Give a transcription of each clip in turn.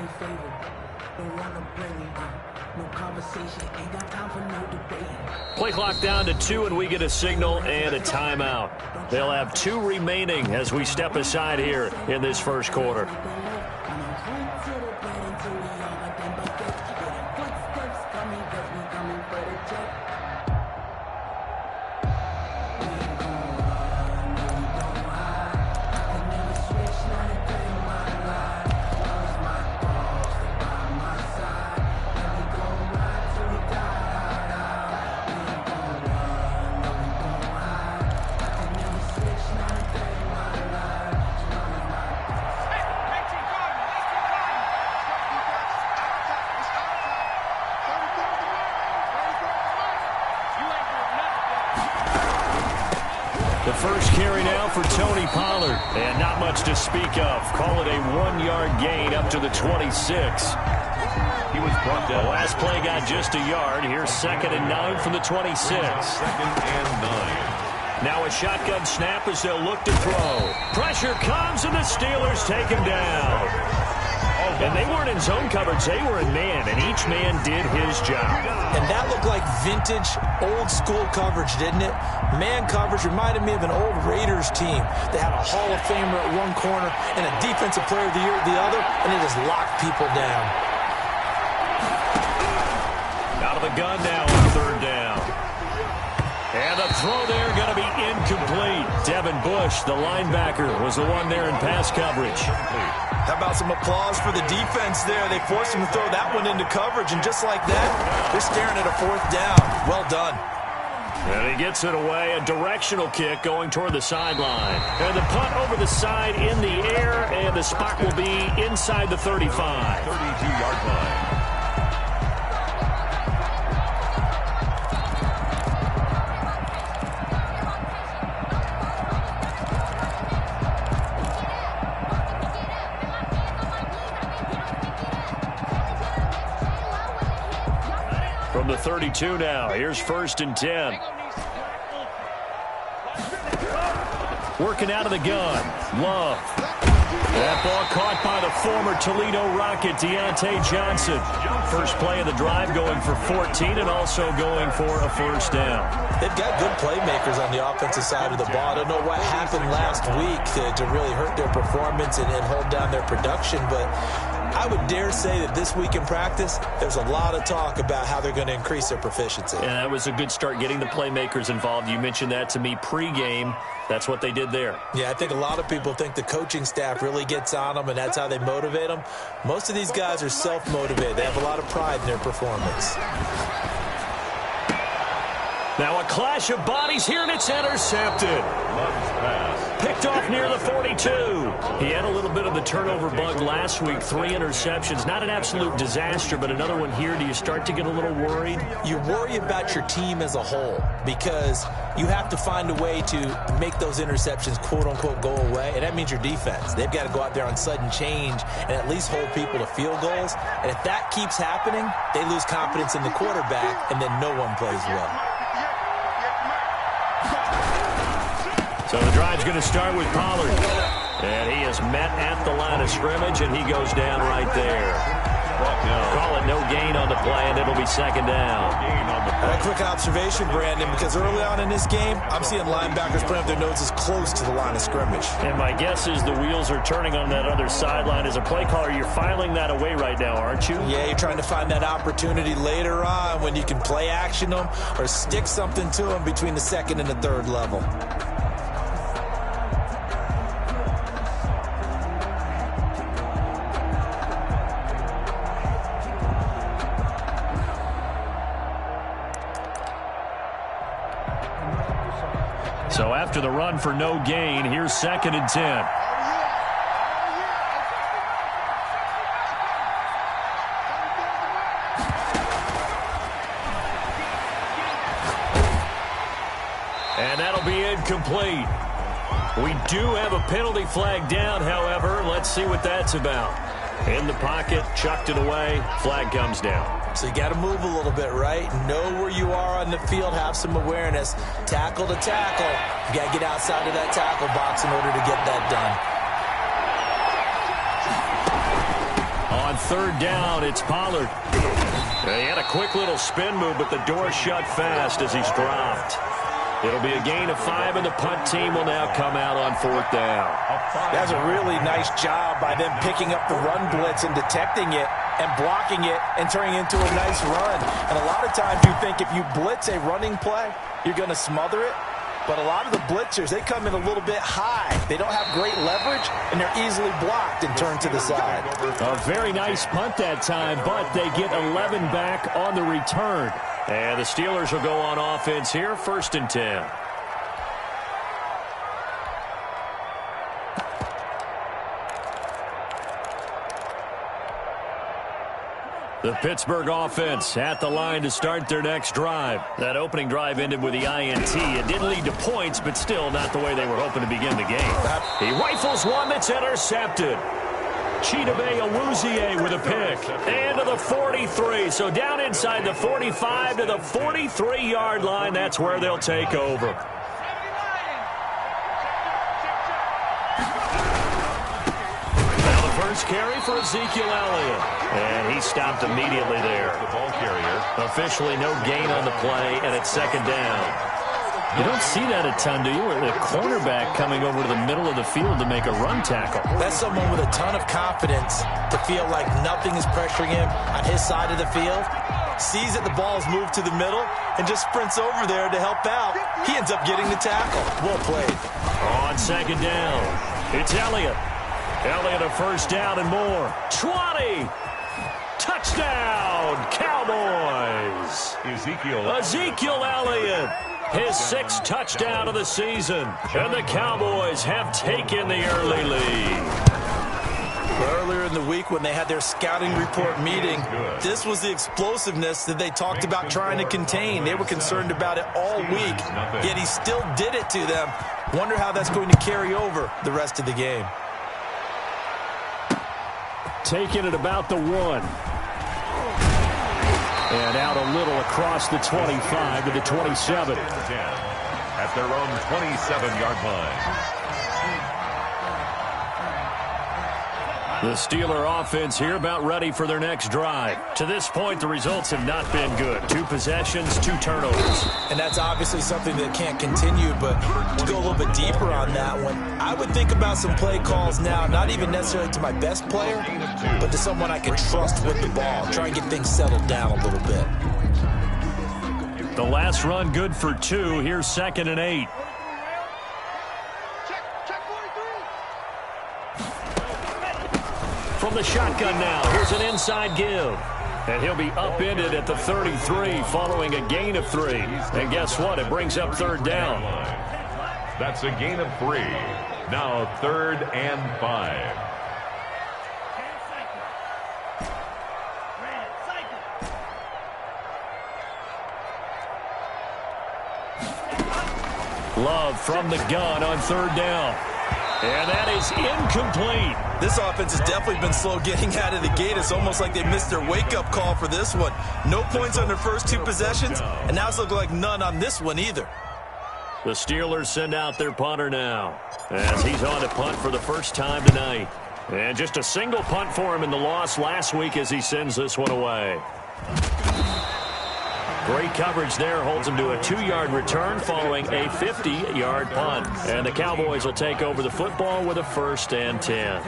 nobody favor. Don't wanna blame. No conversation, ain't got time for no debate. Play clock down to 2, and we get a signal and a timeout. They'll have 2 remaining as we step aside here in this first quarter. The first carry now for Tony Pollard, and not much to speak of. Call it a 1-yard gain up to the 26. He was brought down. The last play got just a yard. Here's 2nd and 9 from the 26. 2nd and 9. Now a shotgun snap as they'll look to throw. Pressure comes, and the Steelers take him down. And they weren't in zone coverage. They were in man, and each man did his job. And that looked like vintage, old-school coverage, didn't it? Man coverage reminded me of an old Raiders team. They had a Hall of Famer at one corner and a Defensive Player of the Year at the other, and it just locked people down. Out of the gun now on 3rd down. And the throw there going to be incomplete. Devin Bush, the linebacker, was the one there in pass coverage. How about some applause for the defense there? They forced him to throw that one into coverage, and just like that, they're staring at a 4th down. Well done. And he gets it away. A directional kick going toward the sideline. And the punt over the side in the air, and the spot will be inside the 35. 32-yard line. From the 32 now, here's 1st and 10. Working out of the gun, Love. That ball caught by the former Toledo Rocket, Deontay Johnson. First play of the drive, going for 14 and also going for a 1st down. They've got good playmakers on the offensive side of the ball. I don't know what happened last week to really hurt their performance and hold down their production, but I would dare say that this week in practice, there's a lot of talk about how they're going to increase their proficiency. And that was a good start, getting the playmakers involved. You mentioned that to me pregame. That's what they did there. Yeah, I think a lot of people think the coaching staff really gets on them, and that's how they motivate them. Most of these guys are self-motivated. They have a lot of pride in their performance. Now a clash of bodies here, and it's intercepted. Picked off near the 42. He had a little bit of the turnover bug last week. 3 interceptions. Not an absolute disaster, but another one here. Do you start to get a little worried? You worry about your team as a whole because you have to find a way to make those interceptions, quote-unquote, go away, and that means your defense. They've got to go out there on sudden change and at least hold people to field goals. And if that keeps happening, they lose confidence in the quarterback, and then no one plays well. So the drive's going to start with Pollard. And he is met at the line of scrimmage, and he goes down right there. Call it no gain on the play, and it'll be 2nd down. A quick observation, Brandon, because early on in this game, I'm seeing linebackers putting up their noses close to the line of scrimmage. And my guess is the wheels are turning on that other sideline. As a play caller, you're filing that away right now, aren't you? Yeah, you're trying to find that opportunity later on when you can play action them or stick something to them between the 2nd and the 3rd level. So after the run for no gain, here's 2nd and 10. And that'll be incomplete. We do have a penalty flag down, however. Let's see what that's about. In the pocket, chucked it away, flag comes down. So you got to move a little bit, right? Know where you are on the field, have some awareness. Tackle to tackle. You got to get outside of that tackle box in order to get that done. On third down, it's Pollard. He had a quick little spin move, but the door shut fast as he's dropped. It'll be a gain of 5, and the punt team will now come out on fourth down. That's a really nice job by them picking up the run blitz and detecting it and blocking it and turning it into a nice run. And a lot of times you think if you blitz a running play, you're going to smother it. But a lot of the blitzers, they come in a little bit high. They don't have great leverage, and they're easily blocked and turned to the side. A very nice punt that time, but they get 11 back on the return. And the Steelers will go on offense here, 1st and 10. The Pittsburgh offense at the line to start their next drive. That opening drive ended with the INT. It didn't lead to points, but still not the way they were hoping to begin the game. He rifles one that's intercepted. Chidobe Awuzie with a pick. And to the 43. So down inside the 45 to the 43-yard line. That's where they'll take over. First carry for Ezekiel Elliott. And he stopped immediately there. The ball carrier. Officially no gain on the play, and it's 2nd down. You don't see that a ton, do you? A cornerback coming over to the middle of the field to make a run tackle. That's someone with a ton of confidence to feel like nothing is pressuring him on his side of the field. Sees that the ball is moved to the middle and just sprints over there to help out. He ends up getting the tackle. Well played. On 2nd down, it's Elliott. Elliott a first down and more. 20. Touchdown, Cowboys. Ezekiel Elliott. His 6th touchdown of the season. And the Cowboys have taken the early lead. Earlier in the week when they had their scouting report meeting, this was the explosiveness that they talked about trying to contain. They were concerned about it all week, yet he still did it to them. Wonder how that's going to carry over the rest of the game. Taking it about the 1. And out a little across the 25 to the 27. At their own 27-yard line. The Steeler offense here about ready for their next drive. To this point, the results have not been good. 2 possessions, 2 turnovers. And that's obviously something that can't continue, but to go a little bit deeper on that one, I would think about some play calls now, not even necessarily to my best player, but to someone I can trust with the ball. Try and get things settled down a little bit. The last run good for 2. Here's 2nd and 8. From the shotgun now, here's an inside give. And he'll be upended at the 33 following a gain of 3. And guess what? It brings up 3rd down. That's a gain of 3. Now 3rd and 5. Love from the gun on 3rd down. And that is incomplete. This offense has definitely been slow getting out of the gate. It's almost like they missed their wake-up call for this one. No points on their first 2 possessions, and now it's looking like none on this one either. The Steelers send out their punter now as he's on to punt for the first time tonight. And just a single punt for him in the loss last week as he sends this one away. Great coverage there, holds him to a 2-yard return following a 50-yard punt. And the Cowboys will take over the football with a 1st and 10.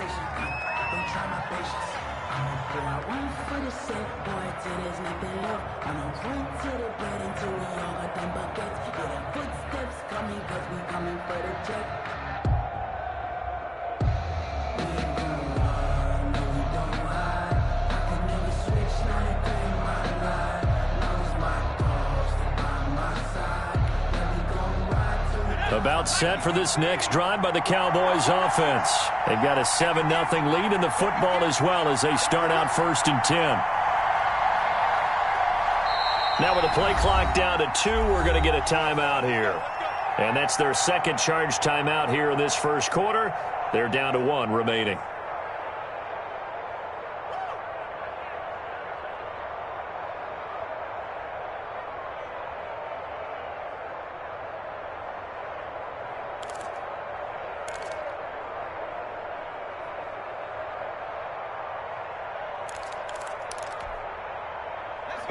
About set for this next drive by the Cowboys offense. They've got a 7-0 lead in the football as well as they start out 1st and 10. Now with the play clock down to 2, we're going to get a timeout here. And that's their 2nd charge timeout here in this first quarter. They're down to 1 remaining.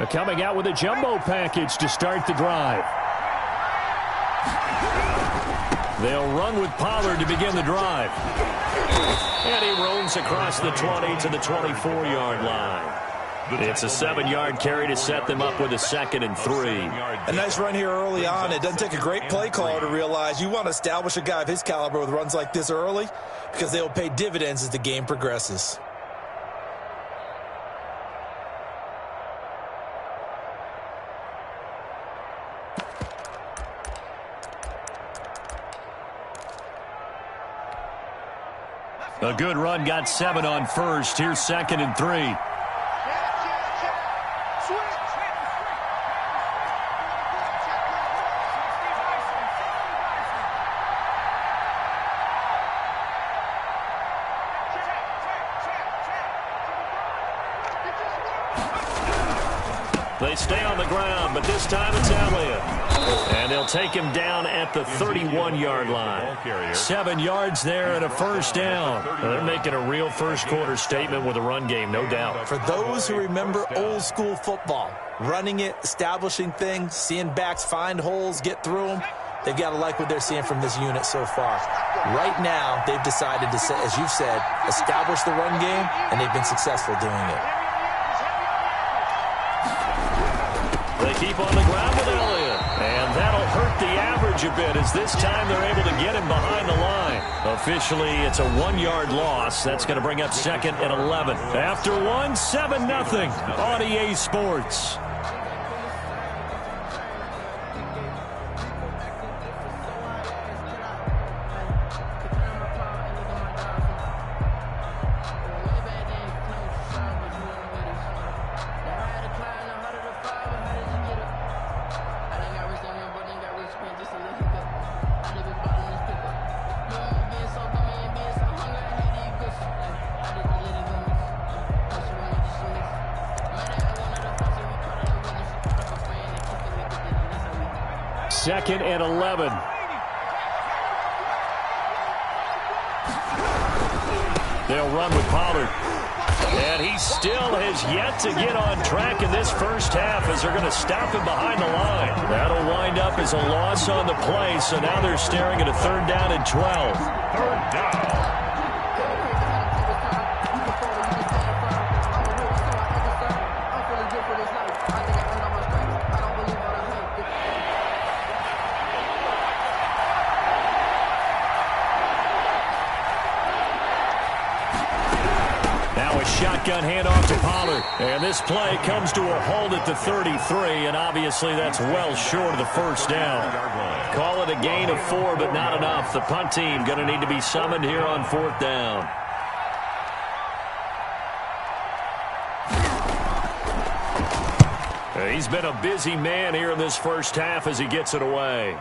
Coming out with a jumbo package to start the drive. They'll run with Pollard to begin the drive. And he roams across the 20 to the 24-yard line. It's a 7-yard carry to set them up with a 2nd and 3. A nice run here early on. It doesn't take a great play caller to realize you want to establish a guy of his caliber with runs like this early because they will pay dividends as the game progresses. A good run, got 7 on first. Here's 2nd and 3. They stay on the ground, but this time it's Elliott. And they'll take him down at the 31-yard line. 7 yards there and a first down. They're making a real first-quarter statement with a run game, no doubt. For those who remember old-school football, running it, establishing things, seeing backs find holes, get through them, they've got to like what they're seeing from this unit so far. Right now, they've decided to, as you've said, establish the run game, and they've been successful doing it. They keep on the ground with Elliott. And that'll hurt the average a bit as this time they're able to get him behind the line. Officially, it's a 1-yard loss. That's going to bring up 2nd and 11. After 1, 7-0 on EA Sports. Second and 11. They'll run with Pollard. And he still has yet to get on track in this first half as they're going to stop him behind the line. That'll wind up as a loss on the play, so now they're staring at a 3rd down and 12. 3rd down. Shotgun handoff to Pollard. And this play comes to a halt at the 33, and obviously that's well short of the first down. Call it a gain of 4, but not enough. The punt team going to need to be summoned here on 4th down. He's been a busy man here in this first half as he gets it away.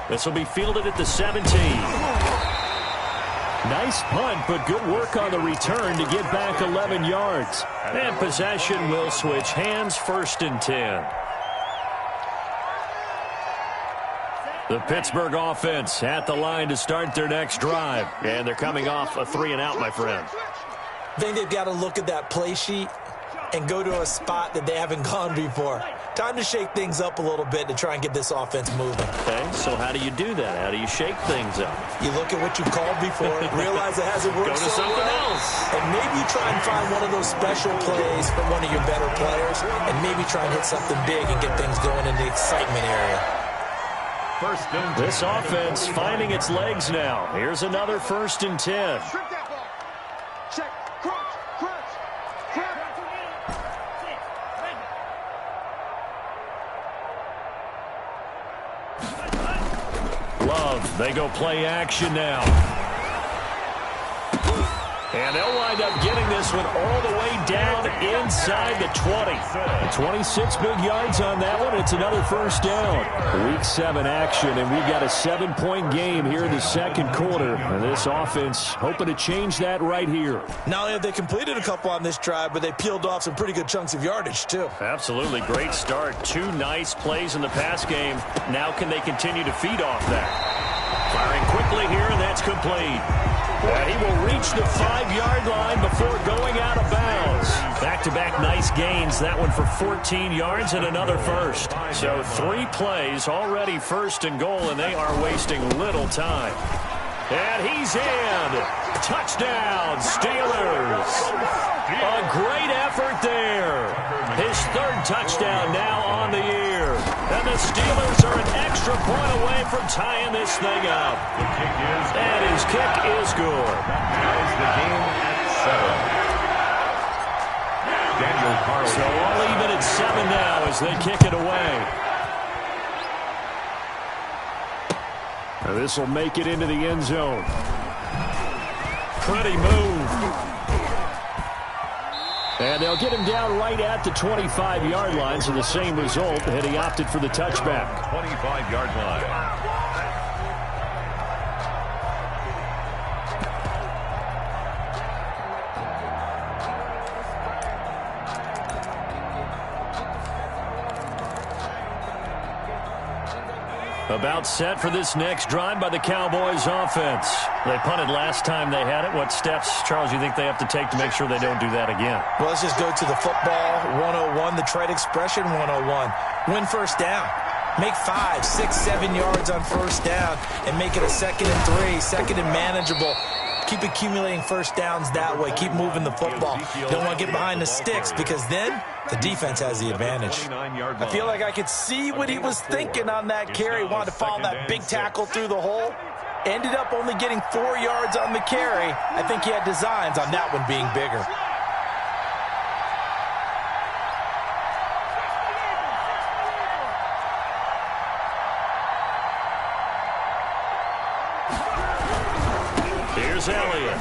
This will be fielded at the 17. Nice punt, but good work on the return to get back 11 yards. And possession will switch hands, 1st and 10. The Pittsburgh offense at the line to start their next drive. And they're coming off a 3-and-out, my friend. I think they've got to look at that play sheet and go to a spot that they haven't gone before. Time to shake things up a little bit to try and get this offense moving. Okay, so how do you do that? How do you shake things up? You look at what you've called before, realize it hasn't worked Go to something else. And maybe you try and find one of those special plays for one of your better players, and maybe try and hit something big and get things going in the excitement area. This offense finding its legs now. Here's another 1st and 10. They go play action now. And they'll wind up getting this one all the way down inside the 20. 26 big yards on that one. It's another first down. Week 7 action, and we've got a 7-point game here in the second quarter. And this offense hoping to change that right here. Not only have they completed a couple on this drive, but they peeled off some pretty good chunks of yardage, too. Absolutely. Great start. 2 nice plays in the pass game. Now can they continue to feed off that? Firing quickly here, and that's complete. And he will reach the 5-yard line before going out of bounds. Back-to-back nice 6 gains, that one for 14 yards and another first. So 3 plays, already first and goal, and they are wasting little time. And he's in. Touchdown, Steelers. A great effort there. His 3rd touchdown now on the year. And the Steelers are an extra point away from tying this thing up. And his kick is good. Ties the game at 7. Daniel Carlson. So all even at 7 now as they kick it away. This will make it into the end zone. Pretty move. And they'll get him down right at the 25-yard line, so the same result, and he opted for the touchback. 25-yard line. About set for this next drive by the Cowboys offense. They punted last time they had it. What steps, Charles, you think they have to take to make sure they don't do that again? Well, let's just go to the football 101, the trade expression 101. Win first down. Make 5, 6, 7 yards on first down and make it a 2nd and 3, 2nd and manageable. Keep accumulating first downs that way. Keep moving the football. Don't want to get behind the sticks because then the defense has the advantage. I feel like I could see what he was thinking on that carry. Wanted to follow that big tackle through the hole. Ended up only getting 4 yards on the carry. I think he had designs on that one being bigger. Here's Elliott.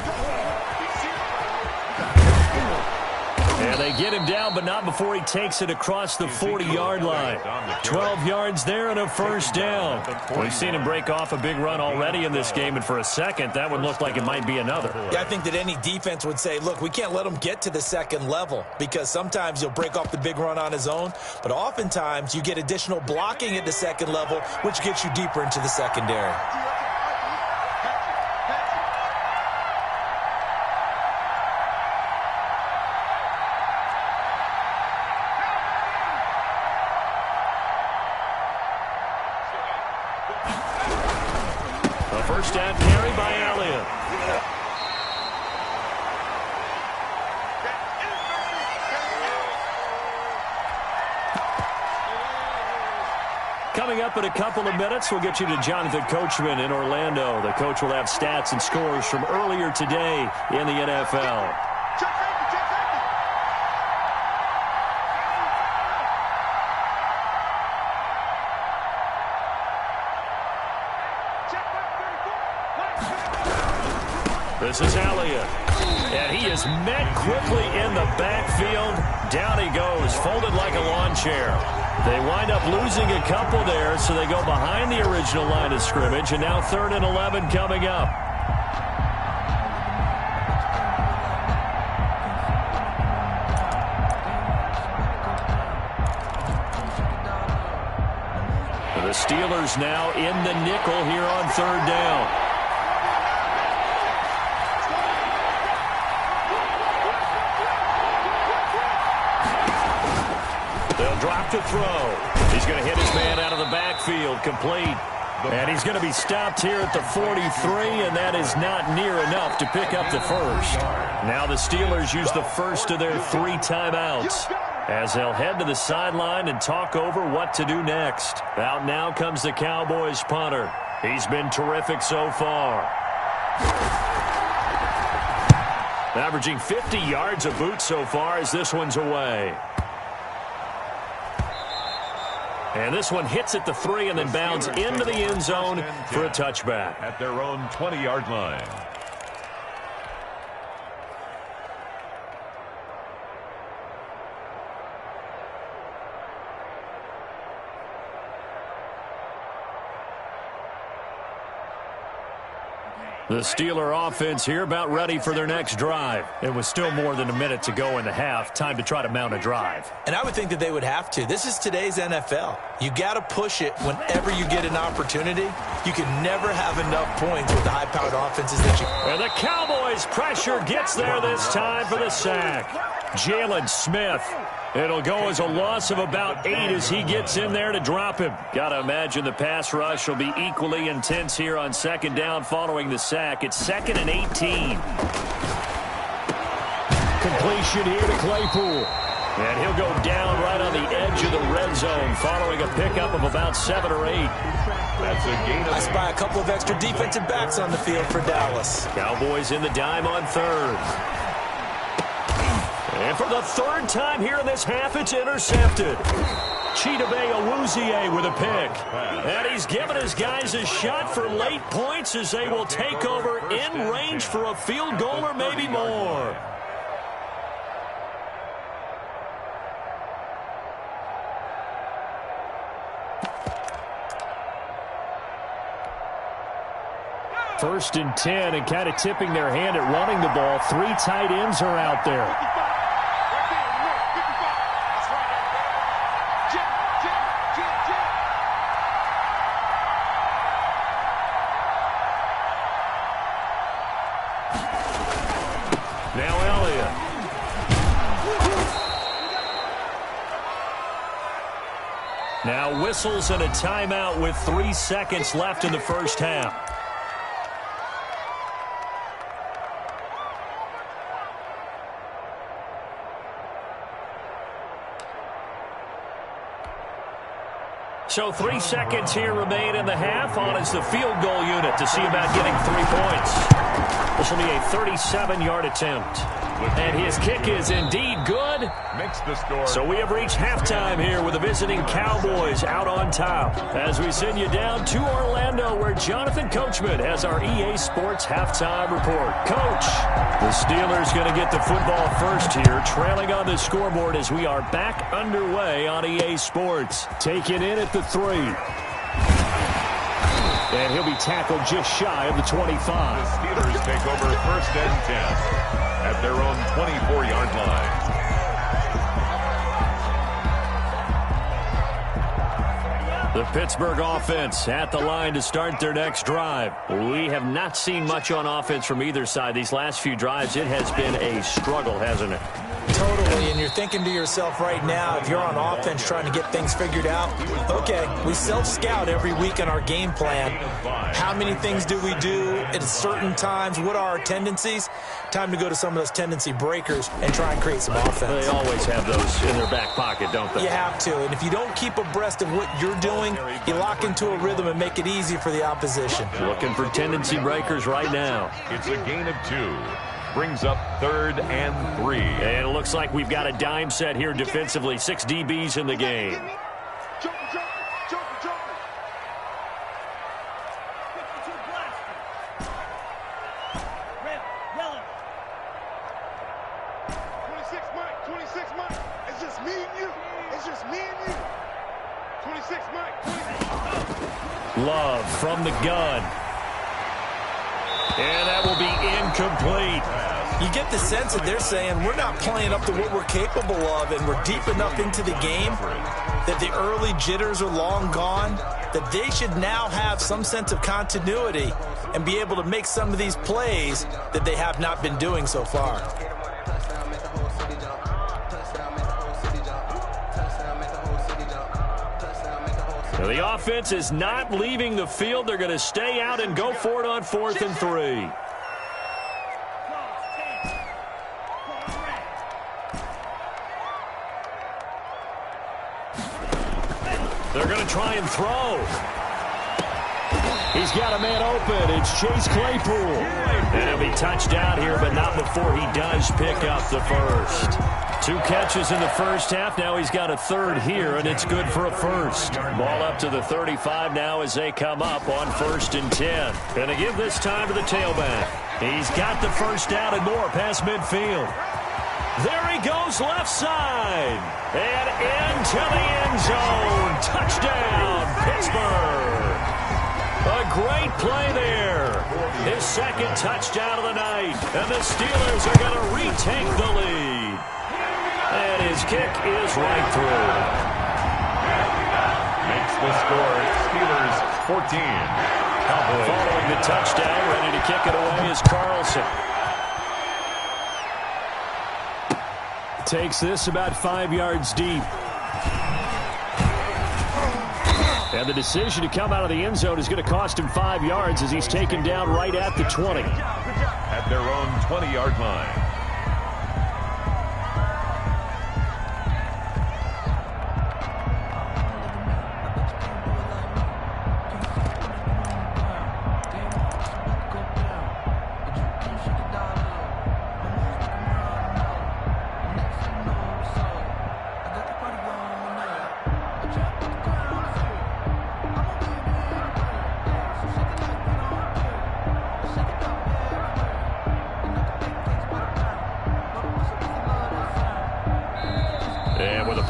And they get him down, but not before he takes it across the 40-yard line. 12 yards there and a first down. We've seen him break off a big run already in this game, and for a second, that would look like it might be another. Yeah, I think that any defense would say, look, we can't let him get to the 2nd level because sometimes he'll break off the big run on his own, but oftentimes you get additional blocking at the 2nd level, which gets you deeper into the secondary. First down carry by Elliott. Coming up in a couple of minutes, we'll get you to Jonathan Coachman in Orlando. The coach will have stats and scores from earlier today in the NFL. This is Elliott. And he is met quickly in the backfield. Down he goes, folded like a lawn chair. They wind up losing a couple there, so they go behind the original line of scrimmage, and now 3rd and 11 coming up. The Steelers now in the nickel here on 3rd down. Drop to throw. He's going to hit his man out of the backfield, complete. And he's going to be stopped here at the 43, and that is not near enough to pick up the first. Now the Steelers use the first of their 3 timeouts as they'll head to the sideline and talk over what to do next. Out now comes the Cowboys punter. He's been terrific so far. Averaging 50 yards a boot so far as this one's away. And this one hits at the 3 and then bounds into the end zone for a touchback. At their own 20-yard line. The Steeler offense here about ready for their next drive. It was still more than a minute to go in the half. Time to try to mount a drive. And I would think that they would have to. This is today's NFL. You got to push it whenever you get an opportunity. You can never have enough points with the high-powered offenses that you... And the Cowboys pressure gets there this time for the sack. Jalen Smith It'll go as a loss of about 8 as he gets in there to drop him. Got to imagine the pass rush will be equally intense here on second down following the sack. It's 2nd and 18. Completion here to Claypool. And he'll go down right on the edge of the red zone following a pickup of about 7 or 8. That's a gain of 8. I spy a couple of extra defensive backs on the field for Dallas. Cowboys in the dime on 3rd. And for the 3rd time here in this half, it's intercepted. Chidobe Awuzie with a pick. And he's given his guys a shot for late points as they will take over in range for a field goal or maybe more. First and 10, and kind of tipping their hand at running the ball. 3 tight ends are out there. Now Elliott. Now whistles and a timeout with 3 seconds left in the first half. So 3 seconds here remain in the half. On is the field goal unit to see about getting 3 points. This will be a 37-yard attempt. And his kick is indeed good. Makes the score. So we have reached halftime here with the visiting Cowboys out on top. As we send you down to Orlando, where Jonathan Coachman has our EA Sports halftime report. Coach, the Steelers going to get the football first here, trailing on the scoreboard as we are back underway on EA Sports. Taken in at the 3. And he'll be tackled just shy of the 25. The Steelers take over 1st and 10 at their own 24-yard line. The Pittsburgh offense at the line to start their next drive. We have not seen much on offense from either side. These last few drives, it has been a struggle, hasn't it? Totally, and you're thinking to yourself right now, if you're on offense trying to get things figured out, okay, we self-scout every week in our game plan. How many things do we do at certain times? What are our tendencies? Time to go to some of those tendency breakers and try and create some offense. They always have those in their back pocket, don't they? You have to, and if you don't keep abreast of what you're doing, you lock into a rhythm and make it easy for the opposition. Looking for tendency breakers right now. It's a gain of 2. Brings up 3rd and 3. And it looks like we've got a dime set here defensively. 6 DBs in the game. Love from the gun. And that will be incomplete. You get the sense that they're saying we're not playing up to what we're capable of, and we're deep enough into the game that the early jitters are long gone, that they should now have some sense of continuity and be able to make some of these plays that they have not been doing so far. The offense is not leaving the field. They're going to stay out and go for it on 4th and 3. They're going to try and throw. He's got a man open. It's Chase Claypool. And he'll be touched down here, but not before he does pick up the first. 2 catches in the first half. Now he's got a 3rd here, and it's good for a first. Ball up to the 35 now as they come up on 1st and 10. Going to give this time to the tailback. He's got the first down and more past midfield. There he goes left side. And into the end zone. Touchdown, Pittsburgh. A great play there. His 2nd touchdown of the night. And the Steelers are going to retake the lead. And his kick is right through. Makes the score. Steelers 14. Cowboys. Following the touchdown, ready to kick it away is Carlson. Takes this about 5 yards deep. And the decision to come out of the end zone is going to cost him 5 yards as he's taken down right at the 20. At their own 20-yard line.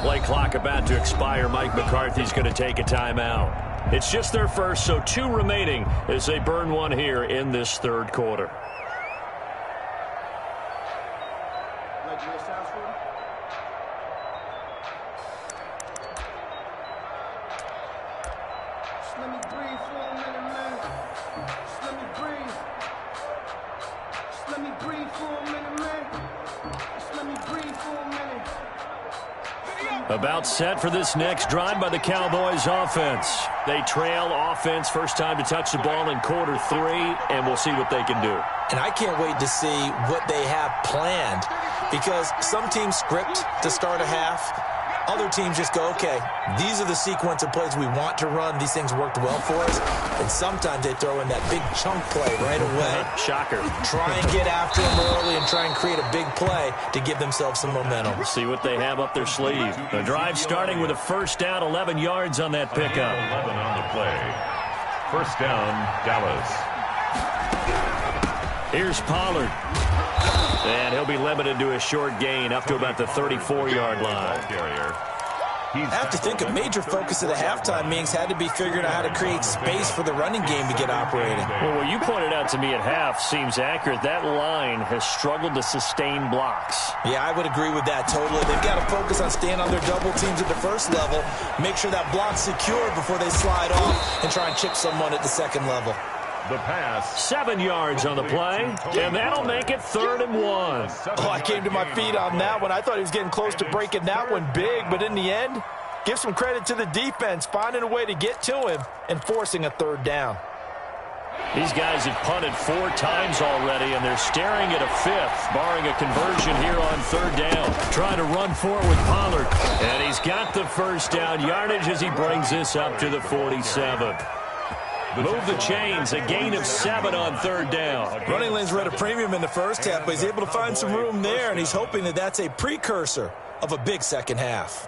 Play clock about to expire. Mike McCarthy's going to take a timeout. It's just their first, so 2 remaining as they burn one here in this third quarter. About set for this next drive by the Cowboys offense. They trail offense, first time to touch the ball in quarter 3, and we'll see what they can do. And I can't wait to see what they have planned, because some teams script to start a half. Other teams just go, okay, these are the sequence of plays we want to run. These things worked well for us. And sometimes they throw in that big chunk play right away. Shocker. Try and get after them early and try and create a big play to give themselves some momentum. See what they have up their sleeve. The drive starting with a first down, 11 yards on that pickup. 11 on the play. First down, Dallas. Here's Pollard. And he'll be limited to a short gain up to about the 34-yard line. I have to think a major focus of the halftime meetings had to be figuring out how to create space for the running game to get operating. Well, what you pointed out to me at half seems accurate. That line has struggled to sustain blocks. Yeah, I would agree with that totally. They've got to focus on staying on their double teams at the first level, make sure that block's secure before they slide off and try and chip someone at the second level. The pass. 7 yards on the play, and that'll make it 3rd and 1. Oh, I came to my feet on that one. I thought he was getting close to breaking that one big, but in the end, give some credit to the defense, finding a way to get to him and forcing a 3rd down. These guys have punted 4 times already, and they're staring at a 5th, barring a conversion here on 3rd down. Trying to run forward with Pollard, and he's got the first down yardage as he brings this up to the 47. Move the chains, a gain of 7 on 3rd down. Running lanes were at a premium in the first half, but he's able to find some room there, and he's hoping that that's a precursor of a big second half.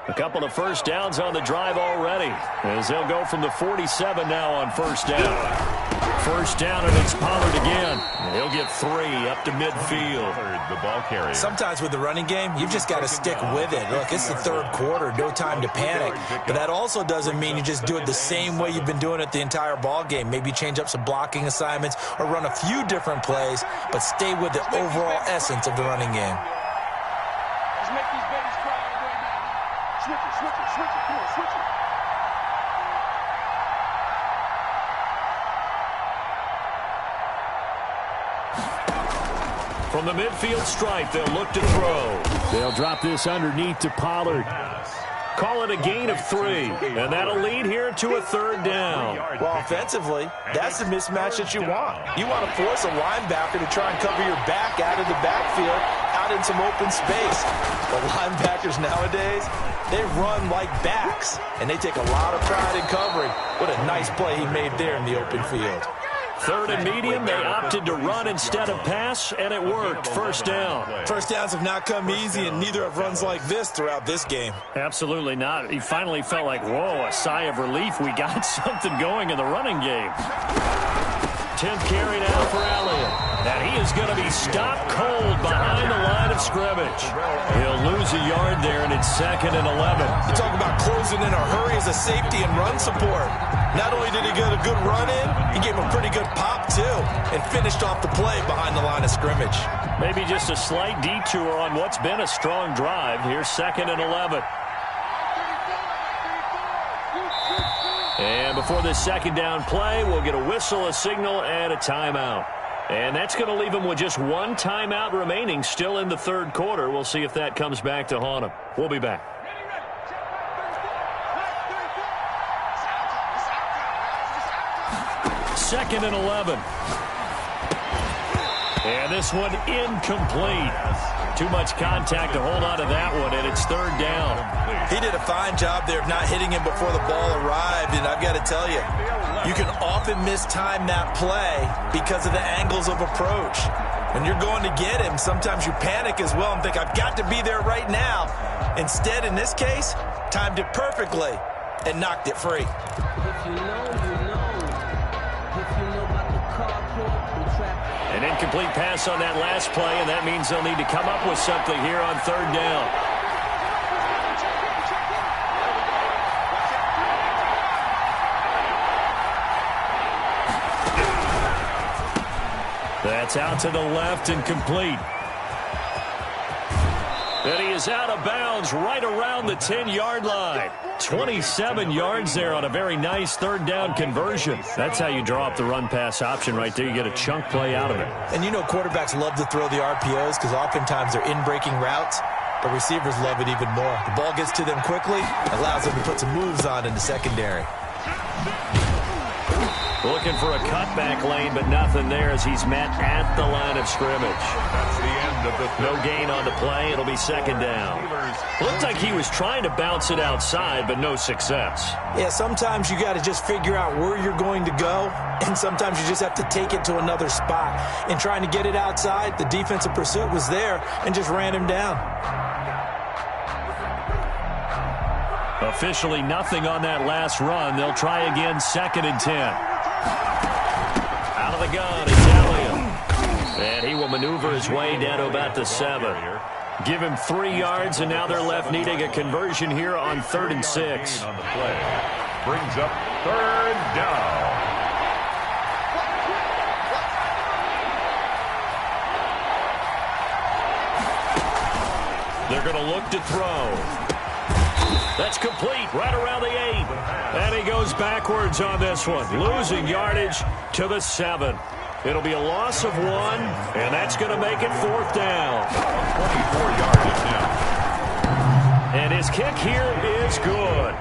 A couple of first downs on the drive already, as they'll go from the 47 now on first down. First down, and it's Pollard again. He'll get 3 up to midfield. The ball carrier. Sometimes with the running game, you've just got to stick with it. Look, it's the 3rd quarter, no time to panic. But that also doesn't mean you just do it the same way you've been doing it the entire ball game. Maybe change up some blocking assignments or run a few different plays, but stay with the overall essence of the running game. Let's make these babies cry right now. Switch it, switch it, switch it. Come on, switch it. From the midfield stripe, they'll look to throw. They'll drop this underneath to Pollard. Call it a gain of 3, and that'll lead here to a 3rd down. Well, offensively, that's the mismatch that you want. You want to force a linebacker to try and cover your back out of the backfield, out in some open space. But linebackers nowadays, they run like backs, and they take a lot of pride in covering. What a nice play he made there in the open field. 3rd and medium, they opted to run instead of pass, and it worked. First down. First downs have not come easy, and neither have runs like this throughout this game. Absolutely not. He finally felt like, whoa, a sigh of relief. We got something going in the running game. 10th carry now for Elliott. And he is going to be stopped cold behind the line of scrimmage. He'll lose a yard there, and it's 2nd and 11. You talk about closing in a hurry as a safety and run support. Not only did he get a good run in, he gave him a pretty good pop, too, and finished off the play behind the line of scrimmage. Maybe just a slight detour on what's been a strong drive. Here's 2nd and 11. And before this second down play, we'll get a whistle, a signal, and a timeout. And that's going to leave them with just one timeout remaining still in the third quarter. We'll see if that comes back to haunt them. We'll be back. Second and 11. And this one incomplete. Too much contact to hold on to that one, and it's third down. He did a fine job there of not hitting him before the ball arrived, and I've got to tell you, you can often mistime that play because of the angles of approach. When you're going to get him, sometimes you panic as well and think, I've got to be there right now. Instead, in this case, timed it perfectly and knocked it free. If you know, you know. If you know about the carport, the trap. An incomplete pass on that last play, and that means they'll need to come up with something here on third down. That's out to the left and complete. And he is out of bounds right around the 10-yard line. 27 yards there on a very nice third down conversion. That's how you draw up the run-pass option right there. You get a chunk play out of it. And you know quarterbacks love to throw the RPOs because oftentimes they're in-breaking routes, but receivers love it even more. The ball gets to them quickly, allows them to put some moves on in the secondary. Looking for a cutback lane, but nothing there as he's met at the line of scrimmage. That's the end of the No gain on the play. It'll be second down. Looked like he was trying to bounce it outside, but no success. Yeah, sometimes you got to just figure out where you're going to go, and sometimes you just have to take it to another spot. And trying to get it outside, the defensive pursuit was there and just ran him down. Officially nothing on that last run. They'll try again, second and 10. Out of the gun, it's Elliott. And he will maneuver his way down to about the 7. Give him 3 yards, and now they're left needing a conversion here on 3rd and 6. on the play. Brings up third down. They're going to look to throw. That's complete right around the 8. And he goes backwards on this one, losing yardage to the 7. It'll be a loss of 1, and that's going to make it 4th down. 24 yardage now. And his kick here is good.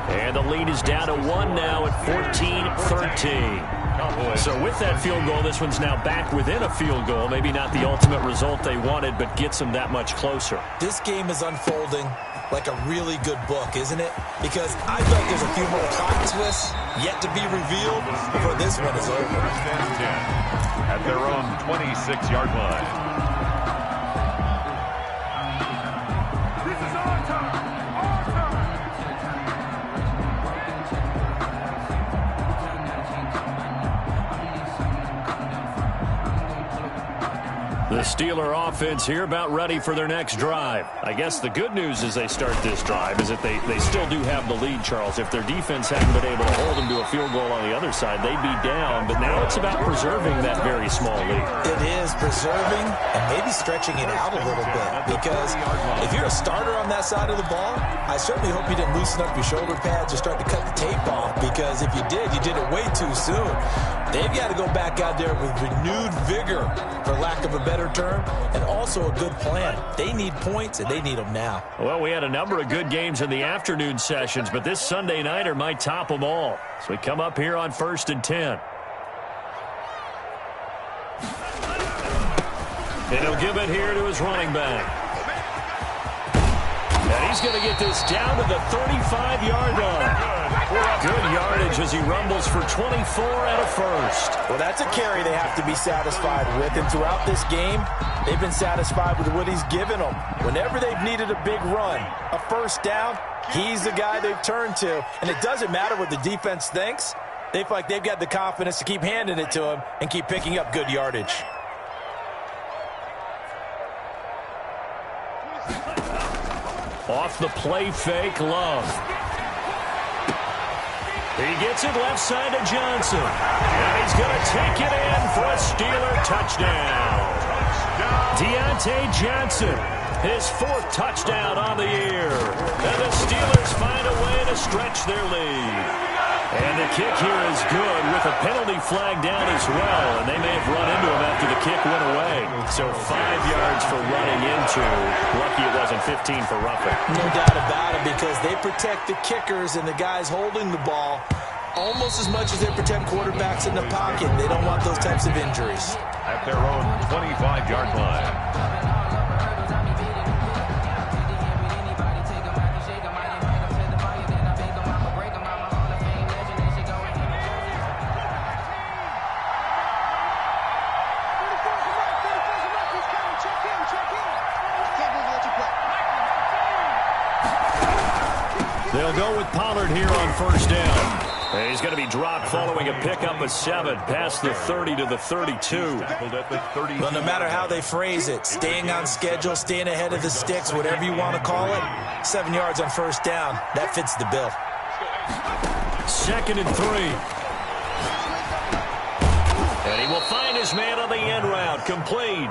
And the lead is down to 1 now at 14-13. So with that field goal, this one's now back within a field goal. Maybe not the ultimate result they wanted, but gets them that much closer. This game is unfolding like a really good book, isn't it? Because I feel like there's a few more plot twists yet to be revealed before this one is over. First and 10 at their own 26-yard line. This is our time. Our time. The Steeler offense here about ready for their next drive. I guess the good news as they start this drive is that they still do have the lead, Charles. If their defense hadn't been able to hold them to a field goal on the other side, they'd be down. But now it's about preserving that very small lead. It is preserving and maybe stretching it out a little bit, because if you're a starter on that side of the ball, I certainly hope you didn't loosen up your shoulder pads or start to cut the tape off, because if you did it way too soon. They've got to go back out there with renewed vigor, for lack of a better term, and also a good plan. They need points, and they need them now. Well, we had a number of good games in the afternoon sessions, but this Sunday nighter might top them all. So we come up here on 1st and 10. And he'll give it here to his running back. And he's going to get this down to the 35-yard line. Good yardage as he rumbles for 24 and a first. Well, that's a carry they have to be satisfied with, and throughout this game, they've been satisfied with what he's given them. Whenever they've needed a big run, a first down, he's the guy they've turned to. And it doesn't matter what the defense thinks. They feel like they've got the confidence to keep handing it to him and keep picking up good yardage. Off the play fake, Love. He gets it left side to Johnson. And he's going to take it in for a Steeler touchdown. Deontay Johnson, his 4th touchdown on the year. And the Steelers find a way to stretch their lead. And the kick here is good with a penalty flag down as well. And they may have run into him after the kick went away. So 5 yards for running into. Lucky it wasn't 15 for roughing. No doubt about it, because they protect the kickers and the guys holding the ball almost as much as they protect quarterbacks in the pocket. They don't want those types of injuries. At their own 25-yard line. They'll go with Pollard here on first down. And he's going to be dropped following a pickup of 7 past the 30 to the 32. Well, no matter how they phrase it, staying on schedule, staying ahead of the sticks, whatever you want to call it, 7 yards on first down, that fits the bill. 2nd and 3. And he will find his man on the end route. Complete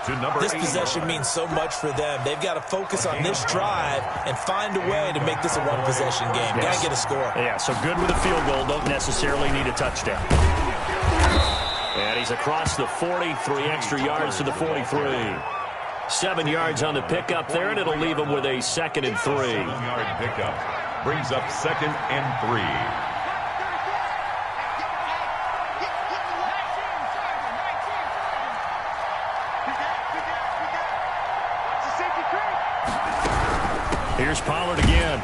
to number 8. This possession means so much for them. They've got to focus on this drive and find a way to make this a one-possession game. Yes. Got to get a score. Yeah, so good with a field goal. Don't necessarily need a touchdown. And he's across the 40, 3 extra yards to the 43. 7 yards on the pickup there, and it'll leave him with a 2nd and 3. 7-yard pickup brings up 2nd and 3. Here's Pollard again.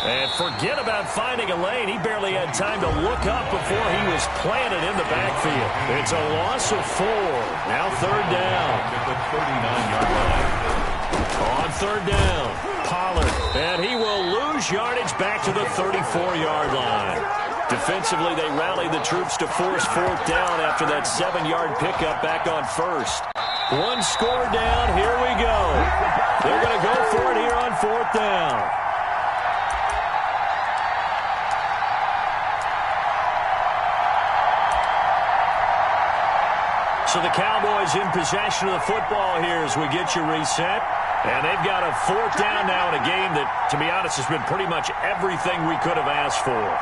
And forget about finding a lane. He barely had time to look up before he was planted in the backfield. It's a loss of 4. Now 3rd down. At the 39-yard line. On 3rd down, Pollard. And he will lose yardage back to the 34-yard line. Defensively, they rallied the troops to force 4th down after that 7-yard pickup back on 1st. 1 score down. Here we go. They're going to go for it here on 4th down. So the Cowboys in possession of the football here as we get you reset. And they've got a 4th down now in a game that, to be honest, has been pretty much everything we could have asked for.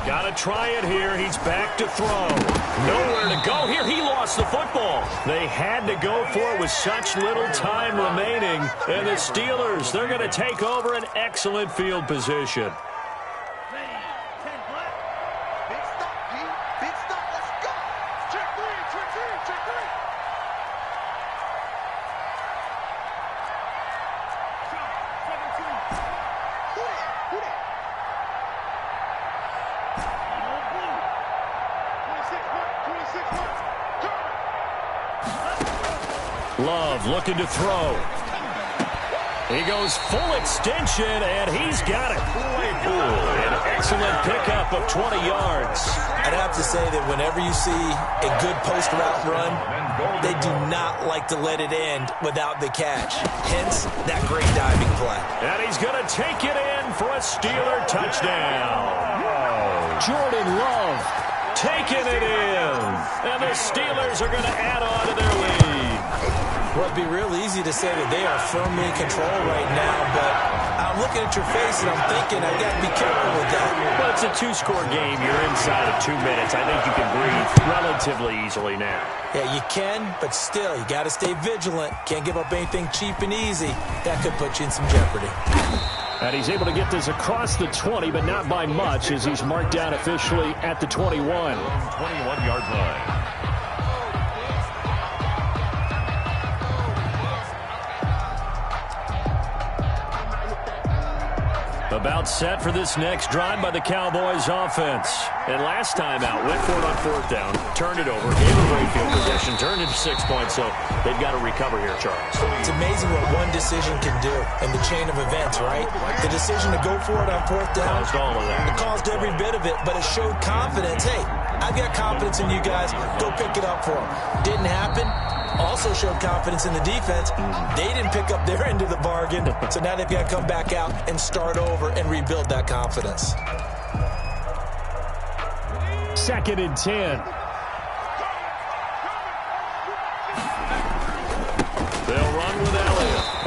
Got to try it here. He's back to throw. Nowhere to go here. He lost the football. They had to go for it with such little time remaining. And the Steelers, they're going to take over an excellent field position. Love looking to throw. He goes full extension, and he's got it. An excellent pickup of 20 yards. I'd have to say that whenever you see a good post route run, they do not like to let it end without the catch. Hence, that great diving play. And he's going to take it in for a Steeler touchdown. Jordan Love taking it in. And the Steelers are going to add on to their lead. Well, it'd be real easy to say that they are firmly in control right now, but I'm looking at your face and I'm thinking I got to be careful with that. Well, it's a 2-score game. You're inside of 2 minutes. I think you can breathe relatively easily now. Yeah, you can, but still, you got to stay vigilant. Can't give up anything cheap and easy. That could put you in some jeopardy. And he's able to get this across the 20, but not by much, as he's marked down officially at the 21. 21-yard line. About set for this next drive by the Cowboys offense. And last time out, went for it on 4th down, turned it over, gave a great field possession, turned it to 6 points, so they've got to recover here, Charles. It's amazing what one decision can do in the chain of events, right? The decision to go for it on 4th down. Caused all of that. It caused every bit of it, but it showed confidence. Hey, I've got confidence in you guys. Go pick it up for them. Didn't happen. Also showed confidence in the defense. They didn't pick up their end of the bargain, so now they've got to come back out and start over and rebuild that confidence. 2nd and 10.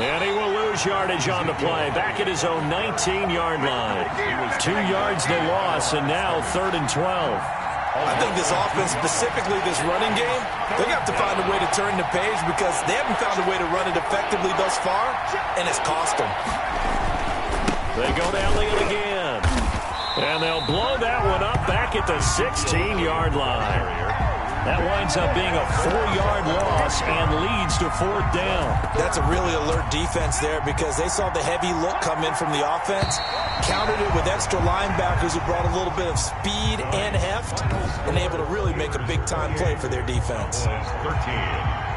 And he will lose yardage on the play. Back at his own 19-yard line. 2 yards they lost, and now 3rd and 12. I think this offense, specifically this running game, they're going to have to find a way to turn the page because they haven't found a way to run it effectively thus far, and it's cost them. They go down the end again. And they'll blow that one up back at the 16-yard line. That winds up being a 4-yard loss and leads to 4th down. That's a really alert defense there because they saw the heavy look come in from the offense, countered it with extra linebackers who brought a little bit of speed and heft, and able to really make a big-time play for their defense. 13.